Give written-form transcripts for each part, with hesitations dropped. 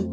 Hi,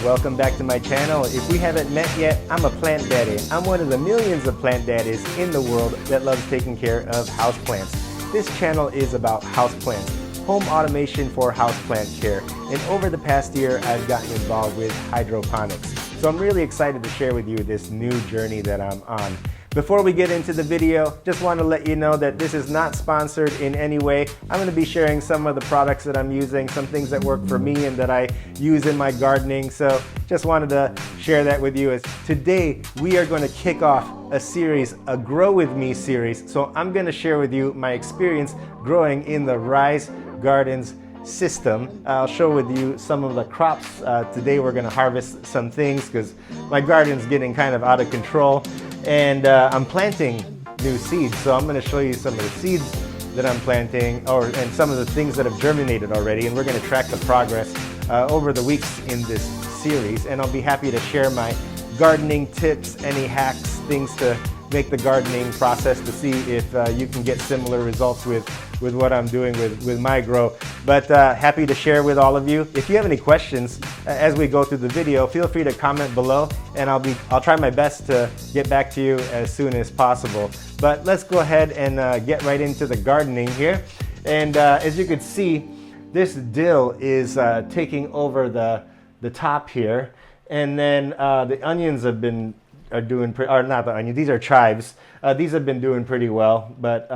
welcome back to my channel. If we haven't met yet, I'm a plant daddy. I'm one of the millions of plant daddies in the world that loves taking care of houseplants. This channel is about houseplants, home automation for houseplant care. And over the past year, I've gotten involved with hydroponics. So I'm really excited to share with you this new journey that I'm on. Before we get into the video, just want to let you know that this is not sponsored in any way. I'm going to be sharing some of the products that I'm using, some things that work for me and that I use in my gardening. So just wanted to share that with you. Today, we are going to kick off a series, a Grow With Me series. So I'm going to share with you my experience growing in the Rise Gardens system. I'll show with you some of the crops. Today we're going to harvest some things because my garden's getting kind of out of control. And I'm planting new seeds, so I'm going to show you some of the seeds that I'm planting, and some of the things that have germinated already, and we're going to track the progress over the weeks in this series. And I'll be happy to share my gardening tips, any hacks, things to make the gardening process, to see if you can get similar results with what I'm doing with my grow. But happy to share with all of you. If you have any questions as we go through the video, feel free to comment below, and I'll try my best to get back to you as soon as possible. But let's go ahead and get right into the gardening here. And as you can see, this dill is taking over the top here, and then the onions are doing not the onions, these are chives. These have been doing pretty well, but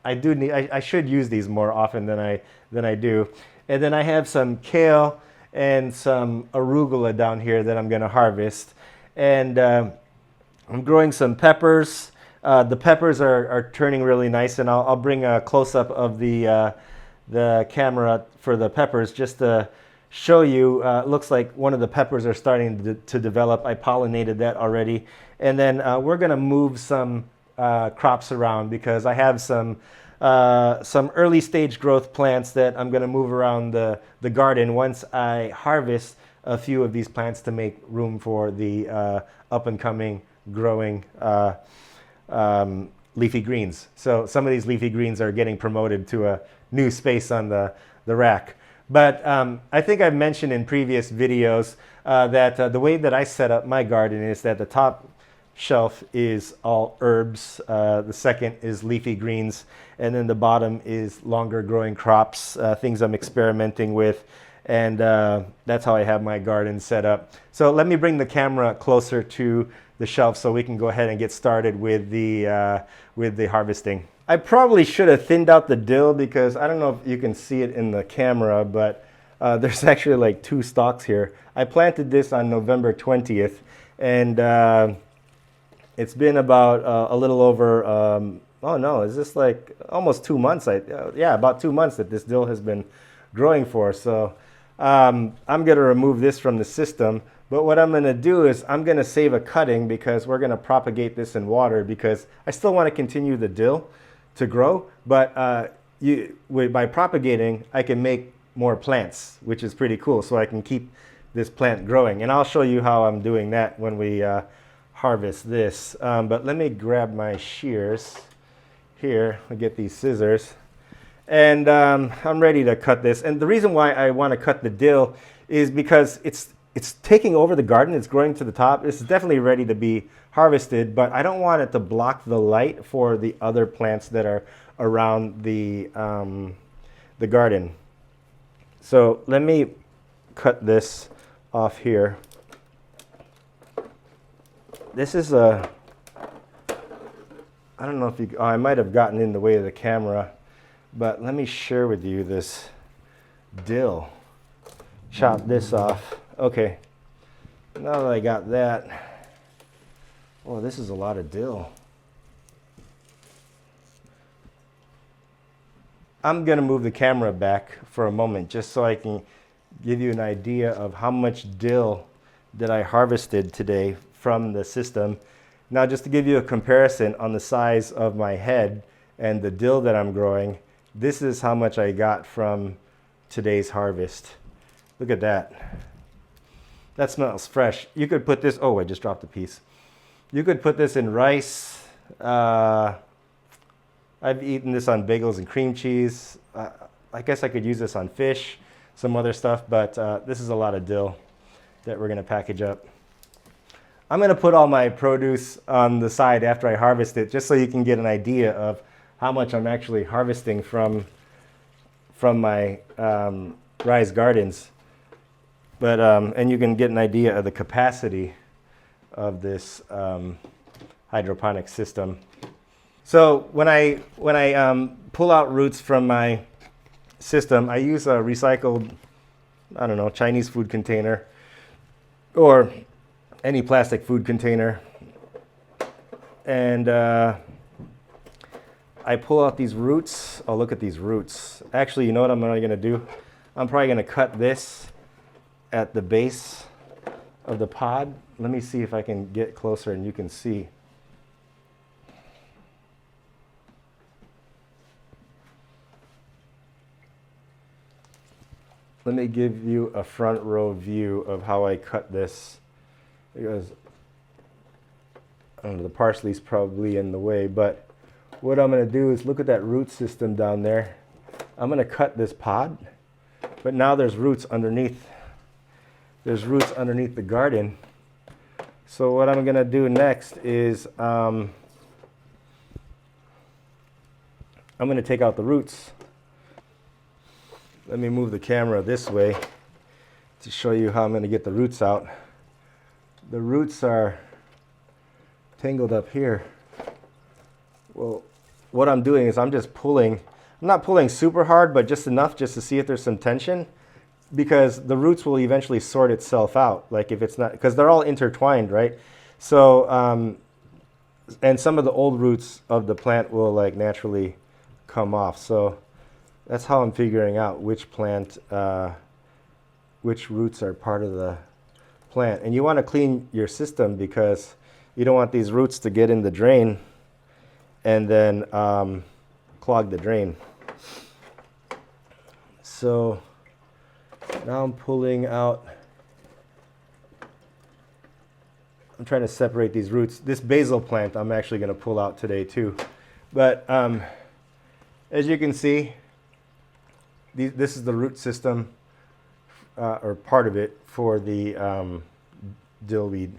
I should use these more often than I do. And then I have some kale and some arugula down here that I'm going to harvest. And I'm growing some peppers. The peppers are turning really nice, and I'll bring a close-up of the camera for the peppers just to show you. Looks like one of the peppers are starting to develop. I pollinated that already. And then we're going to move some crops around because I have some early stage growth plants that I'm going to move around the garden once I harvest a few of these plants to make room for the up and coming growing leafy greens. So some of these leafy greens are getting promoted to a new space on the rack. But I think I've mentioned in previous videos that the way that I set up my garden is that the top shelf is all herbs, the second is leafy greens, and then the bottom is longer growing crops, things I'm experimenting with, and that's how I have my garden set up. So let me bring the camera closer to the shelf so we can go ahead and get started with the harvesting. I probably should have thinned out the dill because I don't know if you can see it in the camera, but there's actually like 2 stalks here. I planted this on November 20th, and it's been about a little over, oh no, is this like almost 2 months? Yeah, about 2 months that this dill has been growing for. So I'm going to remove this from the system. But what I'm going to do is I'm going to save a cutting because we're going to propagate this in water because I still want to continue the dill to grow. But by propagating, I can make more plants, which is pretty cool. So I can keep this plant growing. And I'll show you how I'm doing that when we harvest this. But let me grab my shears here. I'll get these scissors. And I'm ready to cut this. And the reason why I want to cut the dill is because it's taking over the garden. It's growing to the top. It's definitely ready to be harvested, but I don't want it to block the light for the other plants that are around the garden. So let me cut this off here. This is I don't know if you, I might have gotten in the way of the camera, but let me share with you this dill. Chop this off. Okay, now that I got that, oh, this is a lot of dill. I'm going to move the camera back for a moment just so I can give you an idea of how much dill that I harvested today from the system. Now, just to give you a comparison on the size of my head and the dill that I'm growing, this is how much I got from today's harvest. Look at that. That smells fresh. You could put this, oh, I just dropped a piece. You could put this in rice. I've eaten this on bagels and cream cheese. I guess I could use this on fish, some other stuff, but this is a lot of dill that we're gonna package up. I'm gonna put all my produce on the side after I harvest it, just so you can get an idea of how much I'm actually harvesting from my raised gardens. But and you can get an idea of the capacity of this hydroponic system. So when I pull out roots from my system, I use a recycled, I don't know, Chinese food container or any plastic food container, and I pull out these roots. Oh, look at these roots. Actually, you know what I'm really gonna do? I'm probably gonna cut this at the base of the pod. Let me see if I can get closer and you can see. Let me give you a front row view of how I cut this, because I don't know, the parsley's probably in the way, but what I'm going to do is look at that root system down there. I'm going to cut this pod, but now there's roots underneath. There's roots underneath the garden. So what I'm going to do next is I'm going to take out the roots. Let me move the camera this way to show you how I'm going to get the roots out. The roots are tangled up here. Well, what I'm doing is I'm just pulling. I'm not pulling super hard, but just enough just to see if there's some tension, because the roots will eventually sort itself out. Like if it's not, because they're all intertwined, right? So, and some of the old roots of the plant will like naturally come off. So that's how I'm figuring out which plant, which roots are part of the plant. And you want to clean your system because you don't want these roots to get in the drain and then clog the drain. So now I'm pulling out, I'm trying to separate these roots. This basil plant I'm actually going to pull out today too. But as you can see, this is the root system, or part of it, for the dill weed.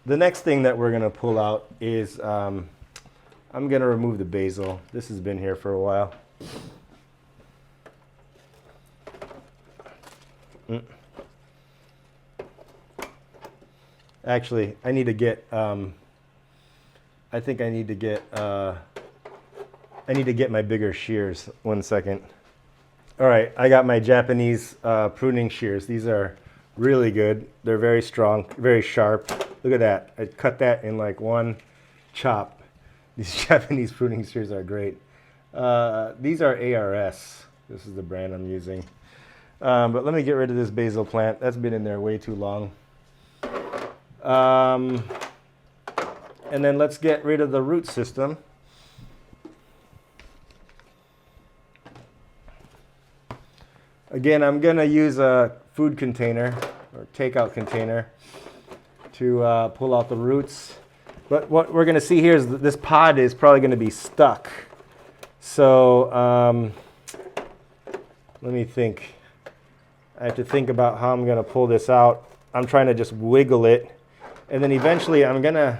The next thing that we're going to pull out is I'm going to remove the basil. This has been here for a while. Actually, I need to get, I think I need to get my bigger shears. 1 second. All right, I got my Japanese pruning shears. These are really good. They're very strong, very sharp. Look at that. I cut that in like one chop. These Japanese pruning shears are great. These are ARS. This is the brand I'm using. But let me get rid of this basil plant. That's been in there way too long. And then let's get rid of the root system. Again, I'm going to use a food container or takeout container to pull out the roots. But what we're going to see here is that this pod is probably going to be stuck. So let me think. I have to think about how I'm going to pull this out. I'm trying to just wiggle it. And then eventually I'm going to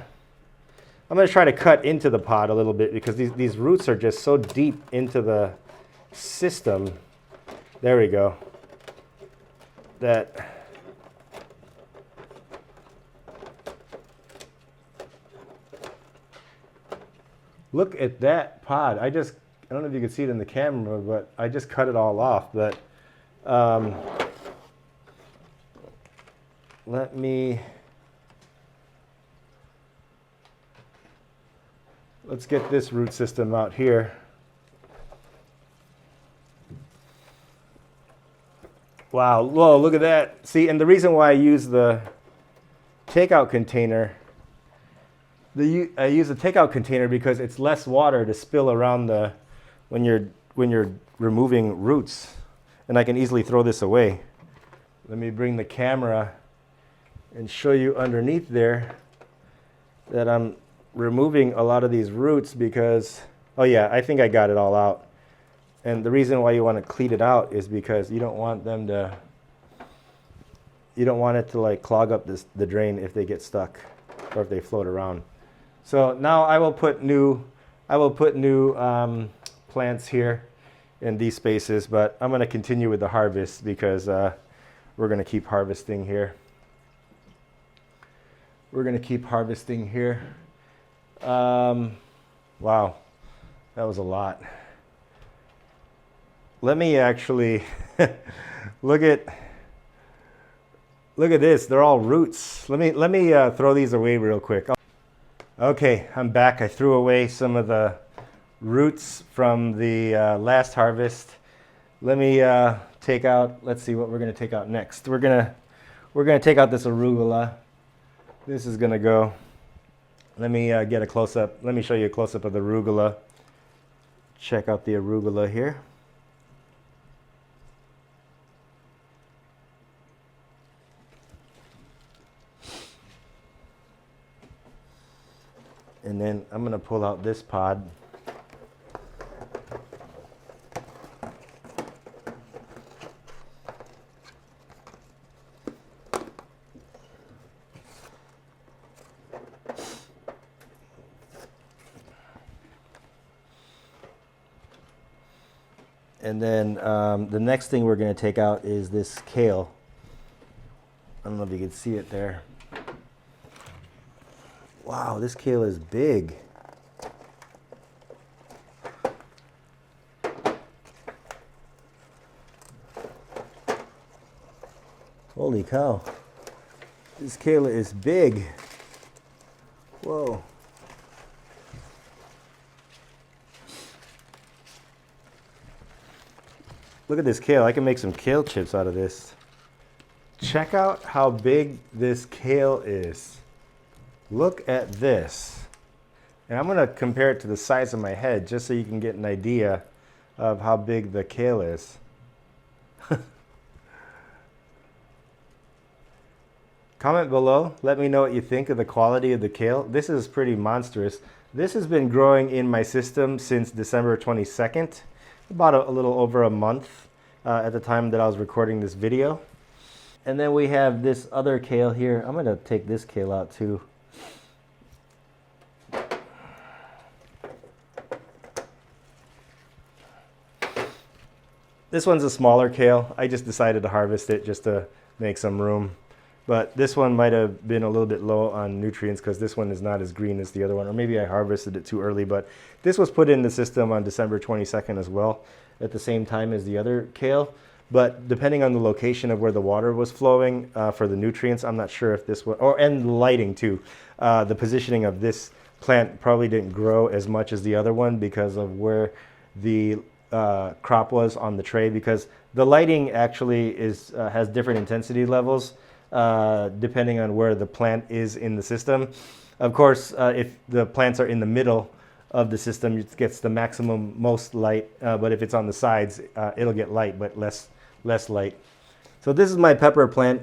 try to cut into the pod a little bit, because these roots are just so deep into the system. There we go. Look at that pod. I don't know if you can see it in the camera, but I just cut it all off. But let's get this root system out here. Wow, whoa, look at that. See, and the reason why I use the takeout container, I use the takeout container because it's less water to spill around when you're removing roots. And I can easily throw this away. Let me bring the camera and show you underneath there that I'm removing a lot of these roots because, oh yeah, I think I got it all out. And the reason why you want to clean it out is because you don't want them to, you don't want it to like clog up the drain if they get stuck or if they float around. So now I will put new plants here in these spaces, but I'm going to continue with the harvest because we're going to keep harvesting here. We're going to keep harvesting here. Wow, that was a lot. Let me actually look at this. They're all roots. Let me throw these away real quick. Okay, I'm back. I threw away some of the roots from the last harvest. Let me take out. Let's see what we're going to take out next. We're gonna take out this arugula. This is going to go. Let me get a close up. Let me show you a close up of the arugula. Check out the arugula here. And then I'm going to pull out this pod. And then the next thing we're going to take out is this kale. I don't know if you can see it there. Wow, this kale is big. Holy cow. This kale is big. Whoa. Look at this kale. I can make some kale chips out of this. Check out how big this kale is. Look at this. And I'm going to compare it to the size of my head just so you can get an idea of how big the kale is. Comment below. Let me know what you think of the quality of the kale. This is pretty monstrous. This has been growing in my system since December 22nd, about a little over a month at the time that I was recording this video. And then we have this other kale here. I'm going to take this kale out too. This one's a smaller kale. I just decided to harvest it just to make some room. But this one might have been a little bit low on nutrients because this one is not as green as the other one. Or maybe I harvested it too early. But this was put in the system on December 22nd as well, at the same time as the other kale. But depending on the location of where the water was flowing for the nutrients, I'm not sure if this was, and the lighting too. The positioning of this plant probably didn't grow as much as the other one because of where the crop was on the tray, because the lighting actually is has different intensity levels depending on where the plant is in the system. Of course, if the plants are in the middle of the system, it gets the maximum most light, but if it's on the sides, it'll get light but less light. So this is my pepper plant.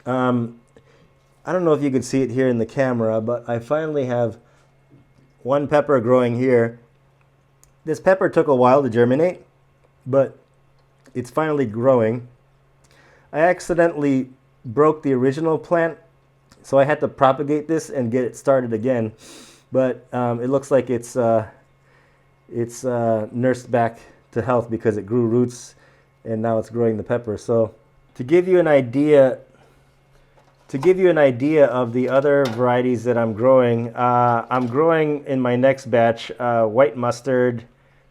I don't know if you could see it here in the camera, but I finally have one pepper growing here. This pepper took a while to germinate, but it's finally growing. I accidentally broke the original plant, so I had to propagate this and get it started again. But it looks like it's nursed back to health because it grew roots and now it's growing the pepper. So to give you an idea of the other varieties that I'm growing in my next batch white mustard,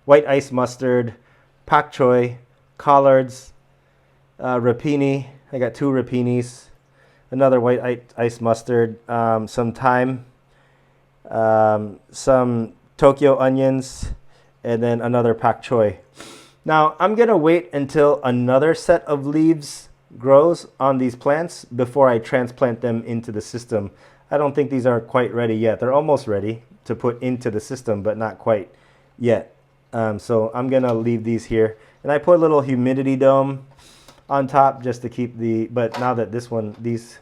white ice mustard, pak choy, collards, rapini. I got 2 rapinis, another white ice mustard, some thyme, some Tokyo onions, and then another pak choy. Now I'm gonna wait until another set of leaves grows on these plants before I transplant them into the system. I don't think these are quite ready yet. They're almost ready to put into the system, but not quite yet. So I'm gonna leave these here. And I put a little humidity dome on top just to keep the, but now that this one, these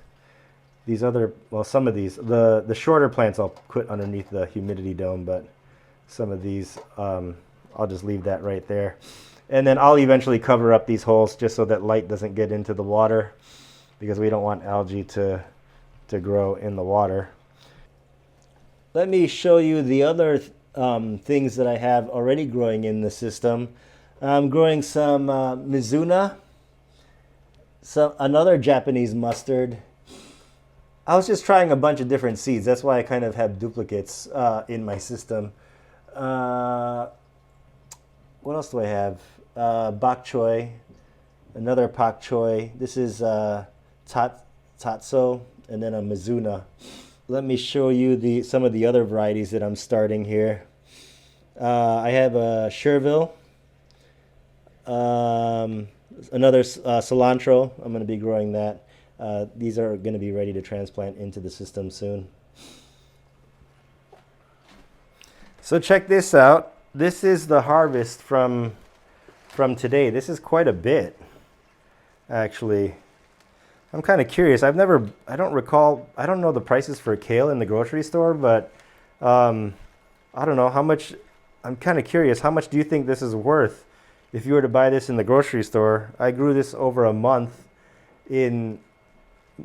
other, well, some of these, the shorter plants I'll put underneath the humidity dome, but some of these, I'll just leave that right there. And then I'll eventually cover up these holes just so that light doesn't get into the water, because we don't want algae to grow in the water. Let me show you the other things that I have already growing in the system. I'm growing some Mizuna, another Japanese mustard. I was just trying a bunch of different seeds. That's why I kind of have duplicates in my system. What else do I have? Bok choy, another pak choy. This is tatso, and then a Mizuna. Let me show you some of the other varieties that I'm starting here. I have a Chervil, another cilantro. I'm going to be growing that. These are going to be ready to transplant into the system soon. So check this out. This is the harvest from today. This is quite a bit, actually. I'm kind of curious. I don't know the prices for kale in the grocery store, but I don't know how much. I'm kind of curious. How much do you think this is worth if you were to buy this in the grocery store? I grew this over a month in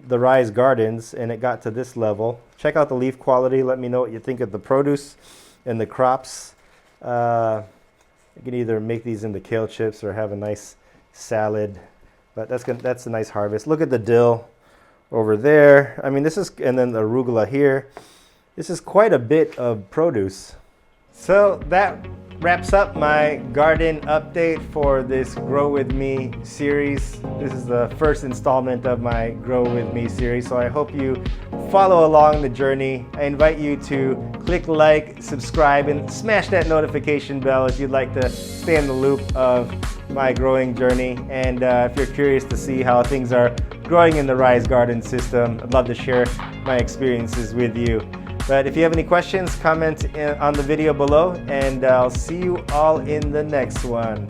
the Rise Gardens, and it got to this level. Check out the leaf quality. Let me know what you think of the produce and the crops. You can either make these into kale chips or have a nice salad. But that's a nice harvest. Look at the dill over there. I mean, and then the arugula here. This is quite a bit of produce. So that wraps up my garden update for this Grow With Me series. This is the first installment of my Grow With Me series, so I hope you follow along the journey. I invite you to click like, subscribe, and smash that notification bell if you'd like to stay in the loop of my growing journey. And if you're curious to see how things are growing in the Rise Garden system, I'd love to share my experiences with you. But if you have any questions, comment on the video below, and I'll see you all in the next one.